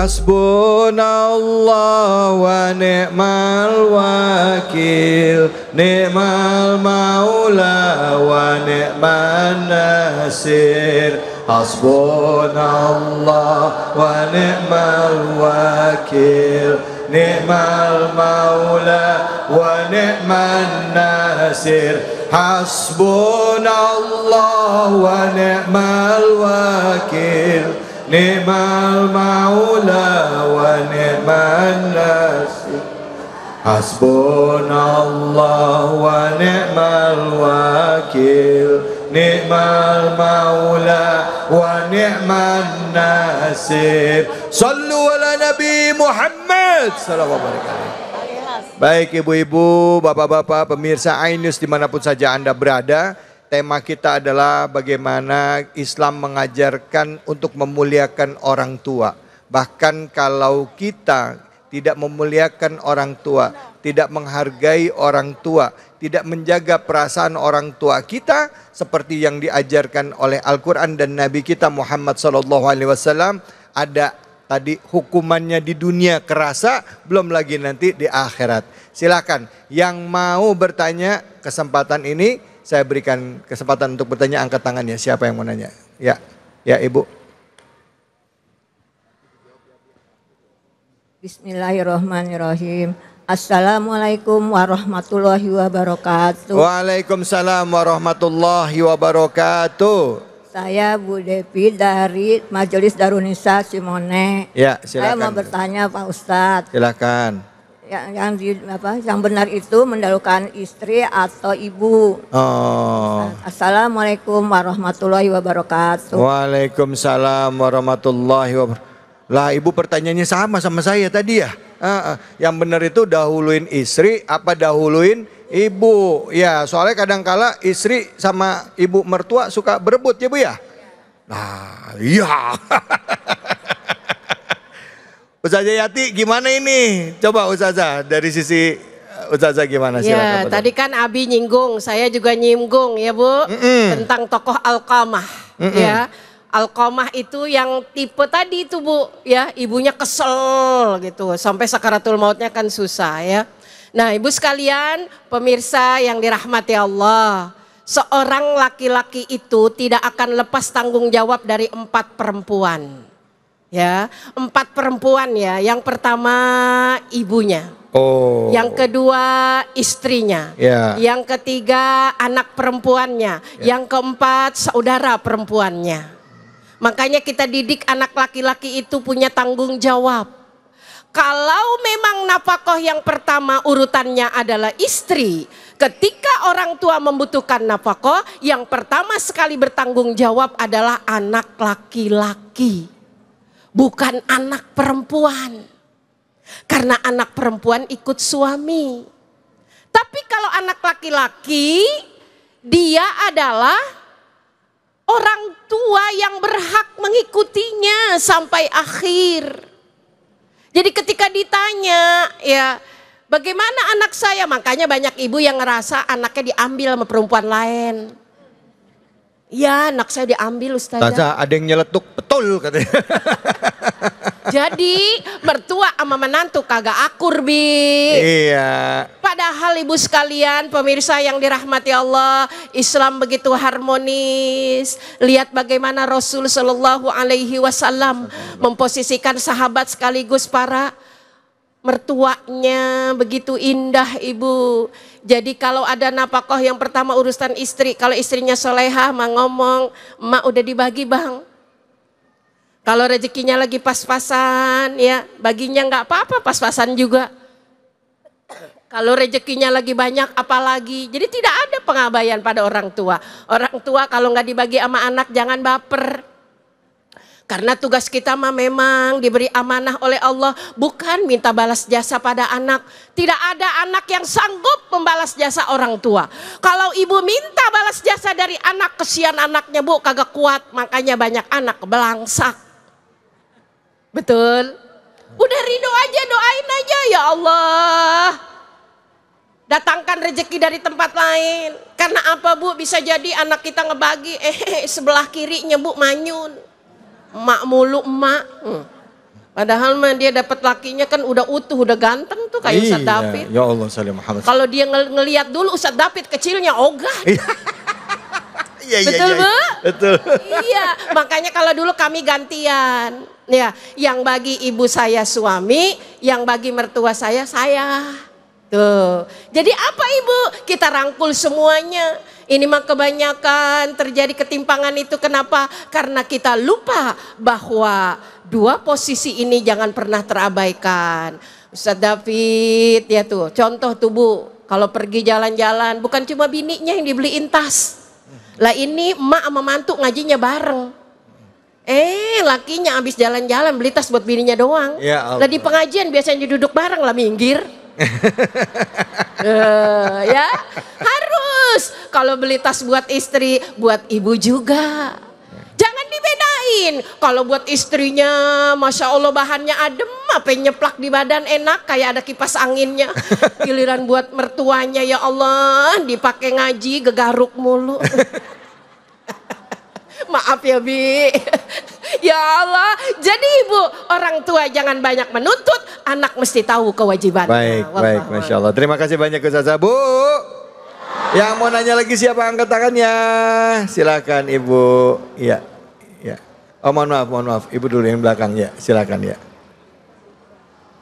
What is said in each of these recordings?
Hasbunallah wa ni'mal wakil, ni'mal maula wa ni'man nasir. Hasbunallah wa ni'mal wakil, ni'mal maula wa ni'man nasir. Hasbunallah wa ni'mal wakil, ni'mal maula wa ni'man nasir. Hasbunallah wa ni'mal wakil, ni'mal maula wa ni'man nasir. Sallu ala Nabi Muhammad sallallahu alaihi wasallam. Baik ibu-ibu, bapak-bapak, pemirsa Ainus dimanapun saja Anda berada, tema kita adalah bagaimana Islam mengajarkan untuk memuliakan orang tua. Bahkan kalau kita tidak memuliakan orang tua, tidak menghargai orang tua, tidak menjaga perasaan orang tua kita seperti yang diajarkan oleh Al-Quran dan Nabi kita Muhammad SAW, ada tadi hukumannya di dunia kerasa, belum lagi nanti di akhirat. Silakan yang mau bertanya, kesempatan ini saya berikan kesempatan untuk bertanya, angkat tangannya. Siapa yang mau nanya? Ya, ya Ibu. Bismillahirrahmanirrahim. Assalamualaikum warahmatullahi wabarakatuh. Waalaikumsalam warahmatullahi wabarakatuh. Saya Bu Devi dari Majelis Darun Nisa Simone. Ya, silakan. Saya mau bertanya Pak Ustadz. Silakan. Yang benar itu mendahulukan istri atau ibu? Oh. Assalamualaikum warahmatullahi wabarakatuh. Waalaikumsalam warahmatullahi wabarakatuh. Lah ibu pertanyaannya sama saya tadi ya. Yang benar itu dahuluin istri apa dahuluin ibu? Ya, soalnya kadangkala istri sama ibu mertua suka berebut ya Bu ya. Nah, iya. Ustazah Yati gimana ini? Coba Ustazah dari sisi Ustazah gimana? Ya, tadi kan Abi nyinggung, saya juga nyinggung ya Bu, tentang tokoh Alqamah ya. Alqamah itu yang tipe tadi itu Bu ya, ibunya kesel gitu sampai sakaratul mautnya kan susah ya. Nah ibu sekalian pemirsa yang dirahmati Allah, seorang laki-laki itu tidak akan lepas tanggung jawab dari 4 perempuan ya. 4 perempuan ya, yang pertama ibunya, yang kedua istrinya, yang ketiga anak perempuannya, yang keempat saudara perempuannya. Makanya kita didik anak laki-laki itu punya tanggung jawab. Kalau memang nafkah yang pertama urutannya adalah istri, ketika orang tua membutuhkan nafkah, yang pertama sekali bertanggung jawab adalah anak laki-laki, bukan anak perempuan. Karena anak perempuan ikut suami. Tapi kalau anak laki-laki, dia adalah orang tua yang berhak mengikutinya sampai akhir. Jadi ketika ditanya ya bagaimana anak saya, makanya banyak ibu yang ngerasa anaknya diambil sama perempuan lain. Ya anak saya diambil Ustazah. Ada yang nyeletuk betul katanya. Jadi mertua sama menantu kagak akur Bi. Iya. Padahal ibu sekalian pemirsa yang dirahmati Allah, Islam begitu harmonis. Lihat bagaimana Rasul Shallallahu Alaihi Wasallam memposisikan sahabat sekaligus para mertuanya, begitu indah ibu. Jadi kalau ada nafkah yang pertama urusan istri, kalau istrinya solehah mah ngomong, emak udah dibagi bang. Kalau rezekinya lagi pas-pasan ya baginya nggak apa-apa, pas-pasan juga. Kalau rezekinya lagi banyak apalagi. Jadi tidak ada pengabaian pada orang tua. Orang tua kalau nggak dibagi sama anak jangan baper. Karena tugas kita mah memang diberi amanah oleh Allah, bukan minta balas jasa pada anak. Tidak ada anak yang sanggup membalas jasa orang tua. Kalau ibu minta balas jasa dari anak, kesian anaknya Bu, kagak kuat. Makanya banyak anak belangsak. Betul? Udah ridho aja, doain aja ya Allah. Datangkan rezeki dari tempat lain. Karena apa Bu? Bisa jadi anak kita ngebagi, sebelah kirinya Bu manyun. Emak mulu emak. Padahal mah dia dapat lakinya kan udah utuh, udah ganteng tuh kayak Ustadz David. Ya Allah salim Muhammad. Kalau dia ngelihat dulu Ustadz David kecilnya ogah. Iya, Betul iya, Bu? betul. Iya, makanya kalau dulu kami gantian. Ya, yang bagi ibu saya suami, yang bagi mertua saya. Tuh. Jadi apa Ibu? Kita rangkul semuanya. Ini mah kebanyakan terjadi ketimpangan itu kenapa? Karena kita lupa bahwa dua posisi ini jangan pernah terabaikan. Ustadz David ya tuh, contoh tuh Bu, kalau pergi jalan-jalan bukan cuma bininya yang dibeliin tas. Lah ini emak sama mantu ngajinya bareng. Lakinya habis jalan-jalan beli tas buat bininya doang. Ya Allah. Lah di pengajian biasanya duduk bareng lah minggir. Ya harus kalau beli tas buat istri, buat ibu juga. Jangan dibedain. Kalau buat istrinya, masya Allah bahannya adem, apa nyeplak di badan enak kayak ada kipas anginnya. Giliran buat mertuanya ya Allah dipakai ngaji gegaruk mulu. Maaf ya Bi. Ya Allah, jadi Ibu orang tua jangan banyak menuntut, anak mesti tahu kewajibannya. Baik, Masya Allah. Terima kasih banyak Ustazah. Bu, yang mau nanya lagi siapa angkat tangannya? Silakan Ibu. Iya. Oh mohon maaf, Ibu dulu yang belakang ya, silakan ya.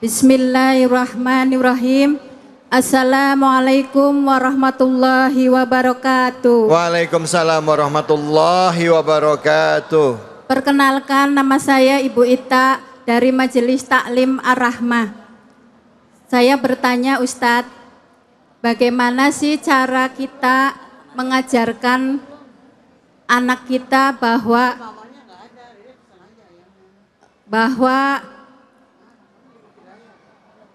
Bismillahirrahmanirrahim. Assalamualaikum warahmatullahi wabarakatuh. Waalaikumsalam warahmatullahi wabarakatuh. Perkenalkan, nama saya Ibu Ita dari Majelis Taklim Ar-Rahmah. Saya bertanya Ustadz, bagaimana sih cara kita mengajarkan anak kita bahwa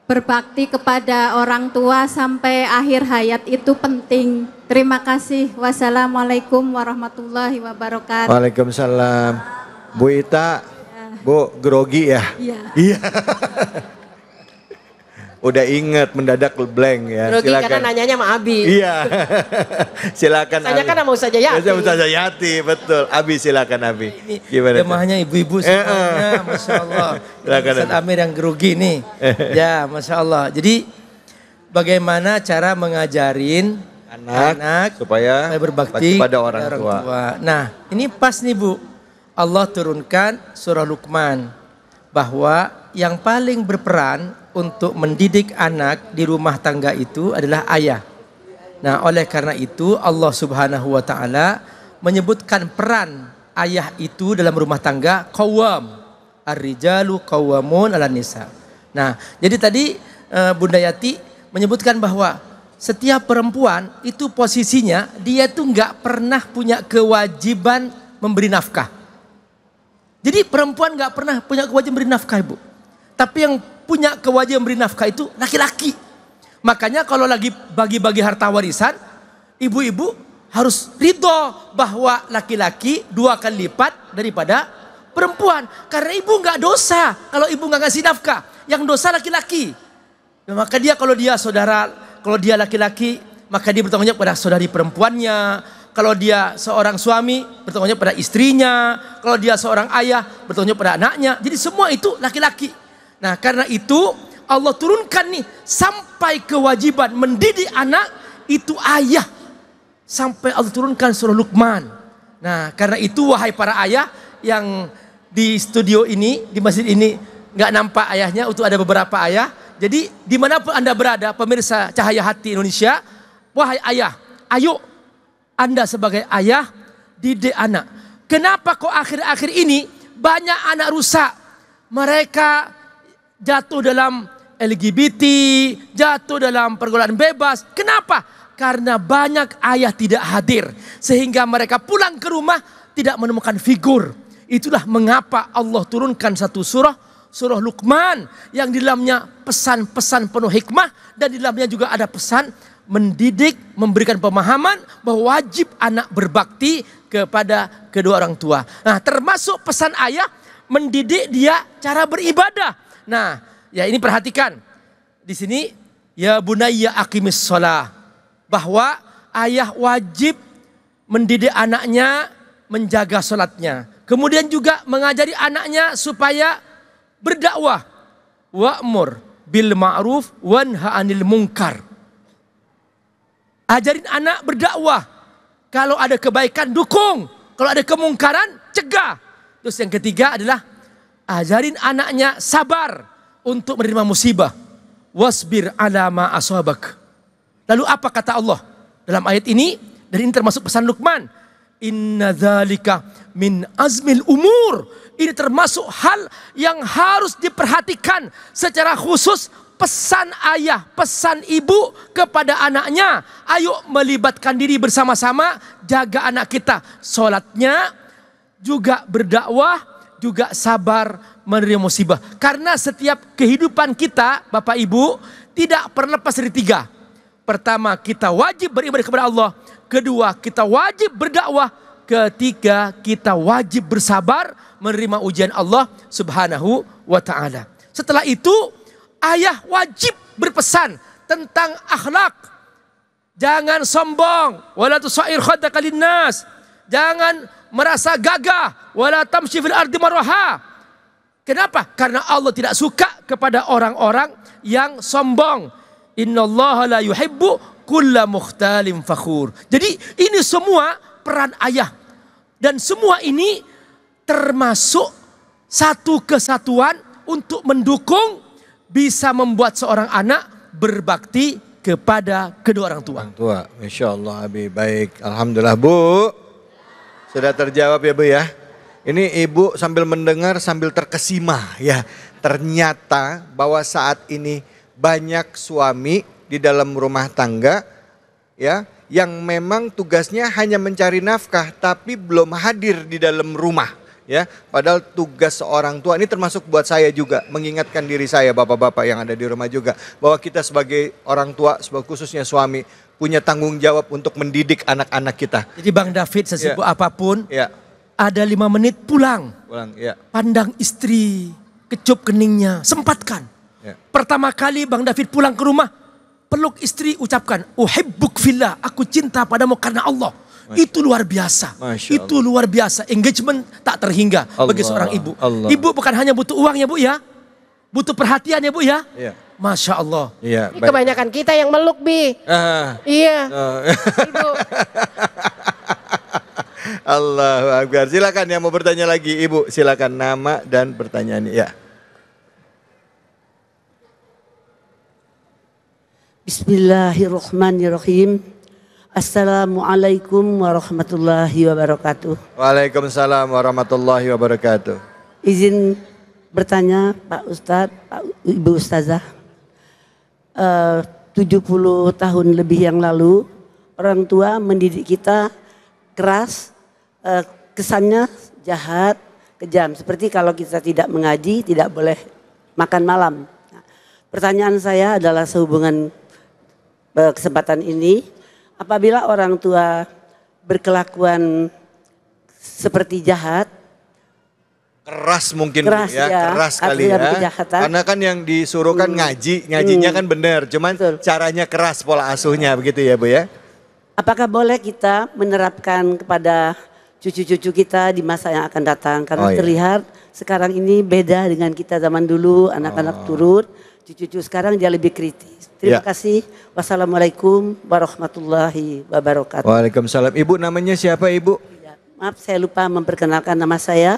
berbakti kepada orang tua sampai akhir hayat itu penting. Terima kasih. Wassalamualaikum warahmatullahi wabarakatuh. Waalaikumsalam. Bu Ita, Bu grogi ya? Iya. Udah inget mendadak blank ya. Grogi karena nanyanya sama Abi. Iya. Silakan. Tanya kan sama Ustazah Yati. Ustazah Yati, betul. Abi silakan Abi. Gimana? Jemaahnya ibu-ibu semuanya, Masya Allah. Ustaz Amir yang grogi nih. Ya, Masya Allah. Jadi bagaimana cara mengajarin anak supaya berbakti kepada orang tua. Nah, ini pas nih Bu. Allah turunkan surah Luqman bahwa yang paling berperan untuk mendidik anak di rumah tangga itu adalah ayah. Nah, oleh karena itu Allah Subhanahu wa taala menyebutkan peran ayah itu dalam rumah tangga qawwam. Ar-rijalu qawwamun 'alan nisa. Nah, jadi tadi Bunda Yati menyebutkan bahwa setiap perempuan itu posisinya dia tuh nggak pernah punya kewajiban memberi nafkah. Jadi perempuan nggak pernah punya kewajiban beri nafkah Ibu. Tapi yang punya kewajiban beri nafkah itu laki-laki. Makanya kalau lagi bagi-bagi harta warisan, ibu-ibu harus ridho bahwa laki-laki 2 kali lipat daripada perempuan. Karena ibu nggak dosa kalau ibu nggak ngasih nafkah. Yang dosa laki-laki. Nah, maka dia kalau dia laki-laki, maka dia bertanggung jawab pada saudari perempuannya. Kalau dia seorang suami, bertanggung jawab pada istrinya. Kalau dia seorang ayah, bertanggung jawab pada anaknya. Jadi semua itu laki-laki. Nah, karena itu Allah turunkan nih sampai kewajiban mendidik anak itu ayah. Sampai Allah turunkan surah Luqman. Nah, karena itu wahai para ayah yang di studio ini, di masjid ini nggak nampak ayahnya, itu ada beberapa ayah. Jadi dimanapun Anda berada, pemirsa Cahaya Hati Indonesia, wahai ayah, ayo Anda sebagai ayah didik anak. Kenapa kok akhir-akhir ini banyak anak rusak? Mereka jatuh dalam LGBT, jatuh dalam pergaulan bebas. Kenapa? Karena banyak ayah tidak hadir. Sehingga mereka pulang ke rumah tidak menemukan figur. Itulah mengapa Allah turunkan satu surah Luqman. Yang di dalamnya pesan-pesan penuh hikmah. Dan di dalamnya juga ada pesan mendidik, memberikan pemahaman bahwa wajib anak berbakti kepada kedua orang tua. Nah, termasuk pesan ayah mendidik dia cara beribadah. Nah, ya ini perhatikan. Di sini ya bunayya aqimis shalah, bahwa ayah wajib mendidik anaknya menjaga sholatnya. Kemudian juga mengajari anaknya supaya berdakwah. Wa'mur bil ma'ruf wanha 'anil munkar. Ajarin anak berdakwah. Kalau ada kebaikan dukung, kalau ada kemungkaran cegah. Terus yang ketiga adalah ajarin anaknya sabar untuk menerima musibah. Wasbir ala ma asabak. Lalu apa kata Allah dalam ayat ini? Dan ini termasuk pesan Luqman. Inna dzalika min azmil umur. Ini termasuk hal yang harus diperhatikan secara khusus. Pesan ayah, pesan ibu kepada anaknya. Ayo melibatkan diri bersama-sama, jaga anak kita. Sholatnya, juga berdakwah, juga sabar menerima musibah. Karena setiap kehidupan kita, Bapak Ibu, tidak pernah lepas dari tiga. Pertama, kita wajib beribadah kepada Allah. Kedua, kita wajib berdakwah. Ketiga, kita wajib bersabar menerima ujian Allah Subhanahu wa ta'ala. Setelah itu, ayah wajib berpesan tentang akhlak. Jangan sombong, wala tusair khaddaka linnas. Jangan merasa gagah, wala tamshi fil ardi maraha. Kenapa? Karena Allah tidak suka kepada orang-orang yang sombong. Innallaha la yuhibbu kulla mukhtalin fakhur. Jadi ini semua peran ayah. Dan semua ini termasuk satu kesatuan untuk mendukung bisa membuat seorang anak berbakti kepada kedua orang tua. Masya Allah, Abi. Baik, alhamdulillah, Bu. Sudah terjawab ya, Bu ya. Ini Ibu sambil mendengar sambil terkesima ya. Ternyata bahwa saat ini banyak suami di dalam rumah tangga ya yang memang tugasnya hanya mencari nafkah tapi belum hadir di dalam rumah. Ya, padahal tugas seorang tua ini termasuk buat saya juga mengingatkan diri saya, bapak-bapak yang ada di rumah juga, bahwa kita sebagai orang tua, khususnya suami, punya tanggung jawab untuk mendidik anak-anak kita. Jadi Bang David sesibuk apapun, ada 5 menit pulang, pandang istri, kecup keningnya, sempatkan. Pertama kali Bang David pulang ke rumah, peluk istri, ucapkan, uhibbuk fillah, aku cinta padamu karena Allah. Itu luar biasa. Itu luar biasa. Engagement tak terhingga bagi seorang ibu. Ibu bukan hanya butuh uang ya Bu ya. Butuh perhatian ya Bu ya. Masya Allah. Ini kebanyakan kita yang meluk Bi. Iya. Ibu. Allahu Akbar. Silakan yang mau bertanya lagi Ibu. Silakan nama dan pertanyaannya ya. Bismillahirrahmanirrahim. Assalamualaikum warahmatullahi wabarakatuh. Waalaikumsalam warahmatullahi wabarakatuh. Izin bertanya Pak Ustadz, Ibu Ustazah. 70 tahun lebih yang lalu orang tua mendidik kita keras, kesannya jahat, kejam. Seperti kalau kita tidak mengaji tidak boleh makan malam. Nah, pertanyaan saya adalah sehubungan kesempatan ini. Apabila orang tua berkelakuan seperti jahat, keras mungkin keras, keras kali ya. Karena kan yang disuruh kan ngajinya kan benar, cuman caranya keras pola asuhnya begitu ya Bu ya. Apakah boleh kita menerapkan kepada cucu-cucu kita di masa yang akan datang? Karena terlihat sekarang ini beda dengan kita zaman dulu, anak-anak turut, cucu-cucu sekarang dia lebih kritis. Terima kasih. Wassalamualaikum warahmatullahi wabarakatuh. Waalaikumsalam. Ibu namanya siapa Ibu? Maaf saya lupa memperkenalkan nama saya.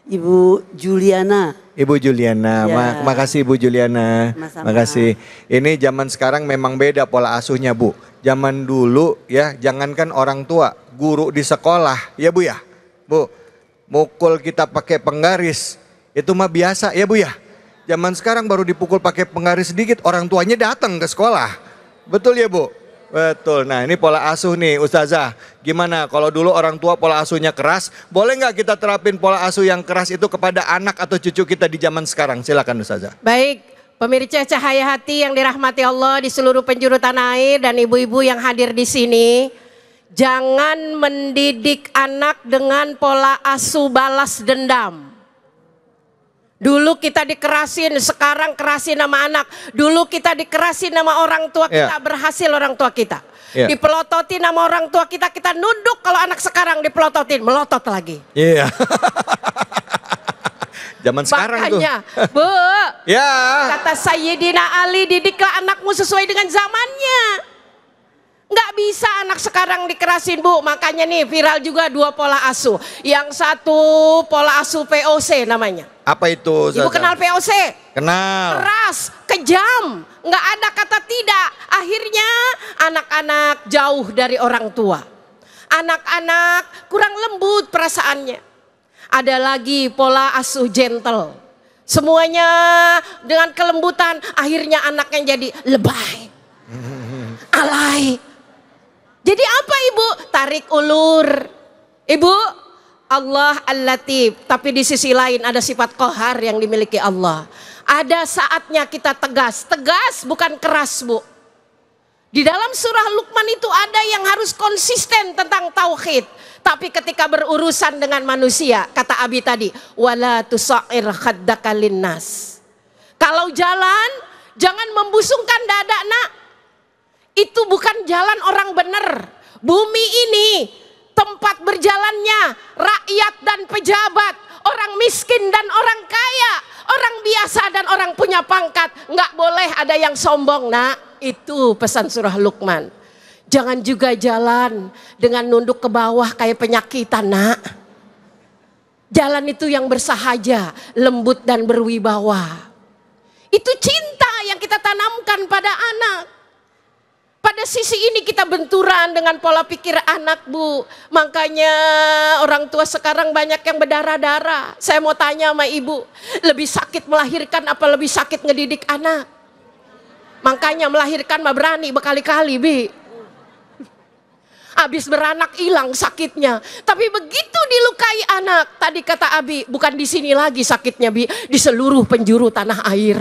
Ibu Juliana. Ibu Juliana, makasih Ibu Juliana. Makasih. Ini zaman sekarang memang beda pola asuhnya Bu. Zaman dulu ya, jangankan orang tua, guru di sekolah ya Bu ya. Bu, mukul kita pakai penggaris itu mah biasa ya Bu ya. Zaman sekarang baru dipukul pakai penggaris sedikit, orang tuanya datang ke sekolah. Betul ya Bu? Betul. Nah ini pola asuh nih Ustazah. Gimana kalau dulu orang tua pola asuhnya keras, boleh nggak kita terapin pola asuh yang keras itu kepada anak atau cucu kita di zaman sekarang? Silakan Ustazah. Baik, pemirsa Cahaya Hati yang dirahmati Allah di seluruh penjuru tanah air dan ibu-ibu yang hadir di sini. Jangan mendidik anak dengan pola asuh balas dendam. Dulu kita dikerasin, sekarang kerasin nama anak. Dulu kita dikerasin nama orang tua kita, berhasil orang tua kita. Dipelototin nama orang tua kita, kita nunduk. Kalau anak sekarang dipelototin, melotot lagi. Zaman sekarang Makanya, tuh. Bu, Ya. kata Sayyidina Ali, didiklah anakmu sesuai dengan zamannya. Nggak bisa anak sekarang dikerasin, Bu. Makanya nih viral juga 2 pola asuh. Yang satu pola asuh POC namanya. Apa itu? Ibu Zaza? kenal POC? Kenal. Keras, kejam, nggak ada kata tidak. Akhirnya anak-anak jauh dari orang tua. Anak-anak kurang lembut perasaannya. Ada lagi pola asuh gentle. Semuanya dengan kelembutan, akhirnya anaknya jadi lebay, alay. Jadi apa Ibu? Tarik ulur. Ibu, Allah Al-Latif, tapi di sisi lain ada sifat qahar yang dimiliki Allah. Ada saatnya kita tegas, tegas bukan keras, Bu. Di dalam surah Luqman itu ada yang harus konsisten tentang tauhid. Tapi ketika berurusan dengan manusia, kata Abi tadi, wala tusa'ir khaddaka linnas. Kalau jalan, jangan membusungkan dada, Nak. Itu bukan jalan orang benar. Bumi ini tempat berjalannya rakyat dan pejabat, orang miskin dan orang kaya, orang biasa dan orang punya pangkat. Nggak boleh ada yang sombong, Nak. Itu pesan surah Luqman. Jangan juga jalan dengan nunduk ke bawah kayak penyakitan, Nak. Jalan itu yang bersahaja, lembut dan berwibawa. Itu cinta yang kita tanamkan pada anak. Pada sisi ini kita benturan dengan pola pikir anak, Bu. Makanya orang tua sekarang banyak yang berdarah-darah. Saya mau tanya sama Ibu, lebih sakit melahirkan apa lebih sakit ngedidik anak? Makanya melahirkan mah berani berkali-kali, Bi. Habis beranak hilang sakitnya. Tapi begitu dilukai anak, tadi kata Abi, bukan di sini lagi sakitnya, Bi, di seluruh penjuru tanah air.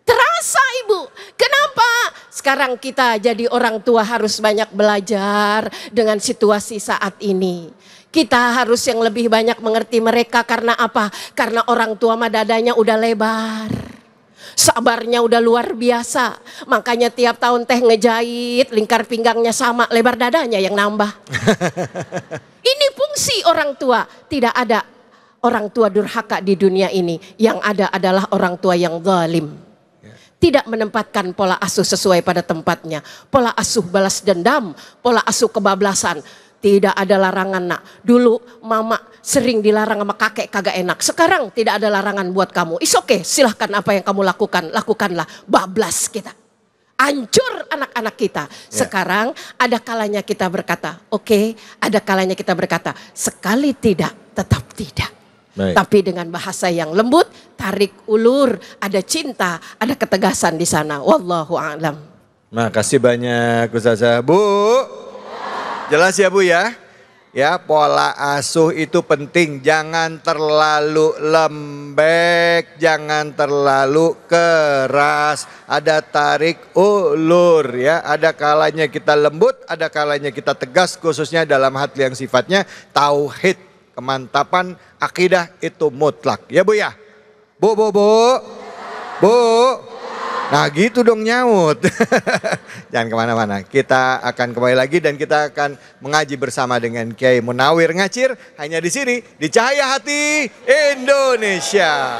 Terasa Ibu, kenapa? Sekarang kita jadi orang tua harus banyak belajar dengan situasi saat ini. Kita harus yang lebih banyak mengerti mereka karena apa? Karena orang tua mah dadanya udah lebar. Sabarnya udah luar biasa. Makanya tiap tahun teh ngejahit, lingkar pinggangnya sama, lebar dadanya yang nambah. Ini fungsi orang tua. Tidak ada orang tua durhaka di dunia ini. Yang ada adalah orang tua yang zalim. Tidak menempatkan pola asuh sesuai pada tempatnya. Pola asuh balas dendam, pola asuh kebablasan. Tidak ada larangan, Nak. Dulu mama sering dilarang sama kakek kagak enak. Sekarang tidak ada larangan buat kamu. It's okay, silahkan apa yang kamu lakukan. Lakukanlah, bablas kita. Hancur anak-anak kita. Sekarang ada kalanya kita berkata, oke, ada kalanya kita berkata, sekali tidak, tetap tidak. Baik. Tapi dengan bahasa yang lembut, tarik ulur, ada cinta, ada ketegasan di sana. Wallahu a'lam. Makasih banyak Ustazah. Bu, jelas ya Bu ya? Ya, pola asuh itu penting. Jangan terlalu lembek, jangan terlalu keras. Ada tarik ulur ya. Ada kalanya kita lembut, ada kalanya kita tegas, khususnya dalam hal yang sifatnya tauhid. Kemantapan akidah itu mutlak. Ya Bu ya? Bu. Nah gitu dong nyaut. Jangan kemana-mana. Kita akan kembali lagi dan kita akan mengaji bersama dengan Kiai Munawir Ngacir. Hanya di sini, di Cahaya Hati Indonesia.